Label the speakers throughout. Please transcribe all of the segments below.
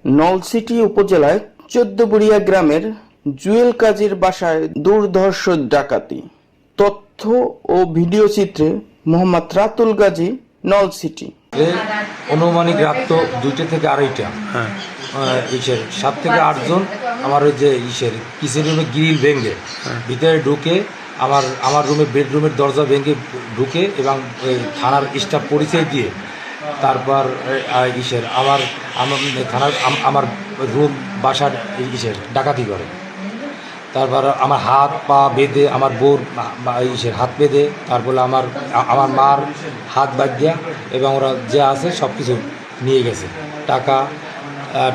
Speaker 1: নলছিটি উপজেলায় ১৪বুড়িয়া গ্রামের জুয়েল কাজীর বাসায় দুর্ধর্ষ ডাকাতি। তথ্য ও ভিডিও চিত্রে মোহাম্মদ রাতুল গাজী, নলছিটি।
Speaker 2: অনুমানিক রাত তো 2টা থেকে 2:30। ইসের 7 থেকে 8 জন আমার ওই যে ইসের কিচেন রুমে গ্রিল ভেঙে ভিতরে ঢুকে আমার রুমে বেডরুমের দরজা ভেঙে ঢুকে এবং থানার স্টাফ পরিচয় দিয়ে তারপর ইসের আমার থানার আমার রুম বাসার ইসের ডাকাতি করে। তারপর আমার হাত পা বেঁধে আমার বোর ইসের হাত বেঁধে তারপরে আমার মার হাত বাঁধিয়া এবং ওরা যা আছে সব কিছু নিয়ে গেছে।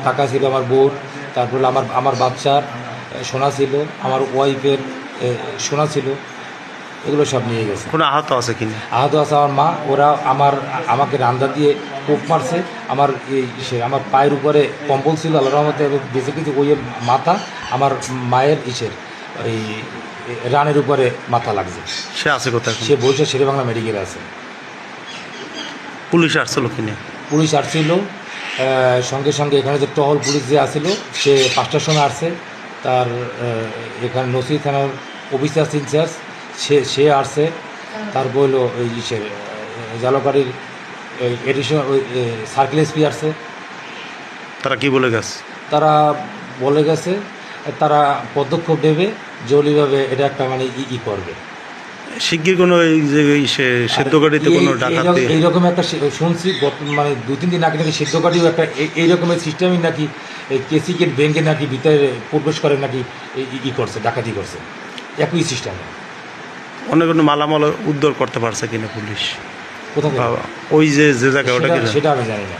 Speaker 2: টাকা ছিল আমার বোর, তারপরে আমার বাচ্চার সোনা ছিল, আমার ওয়াইফের সোনা ছিল, এগুলো সব নিয়ে গেছে।
Speaker 3: কোনো আহত আছে কিনা?
Speaker 2: আহত আছে আমার মা। ওরা আমাকে রান্দা দিয়ে কোপ মারছে। আমার পায়ের উপরে কম্বল ছিল আল্লাহর রহমতে, বেঁচে কিছু ওই মাথা আমার মায়ের এই রানের উপরে মাথা লাগছে।
Speaker 3: সে আছে কোথায়?
Speaker 2: সে বলছে শেরেবাংলা মেডিকেলে আছে।
Speaker 3: পুলিশ আসছিল কিনা?
Speaker 2: পুলিশ আসছিল সঙ্গে সঙ্গে। এখানে যে টহল পুলিশ যে আসছিল সে 5টার সময় আসছে। তার এখানে নসি থানার অফিসার ইনচার্জ সে আসছে। তারপর হলো ওই জালকারির এডিশনাল সার্কেল এসপি আসছে।
Speaker 3: তারা কি বলে গেছে?
Speaker 2: তারা বলে গেছে তারা পদক্ষেপ নেবে, জরুরিভাবে এটা একটা মানে করবে।
Speaker 3: শিগগির কোনো এই যে সিদ্ধগাড়িতে কোনো ডাকাতি
Speaker 2: এইরকম একটা শুনছি মানে 2-3 দিন আগে নাকি সিদ্ধগাড়িও একটা এই রকমের সিস্টেমই নাকি কেসিকেট ব্যাংকে নাকি ভিতরে প্রবেশ করে নাকি করছে, ডাকাতি করছে একই সিস্টেমে।
Speaker 3: অনেক কোনো মালামাল উদ্ধার করতে পারছে কিনা পুলিশ?
Speaker 2: কোথাও
Speaker 3: ওই যে জায়গা ওটা
Speaker 2: সেটা আমি জানি না।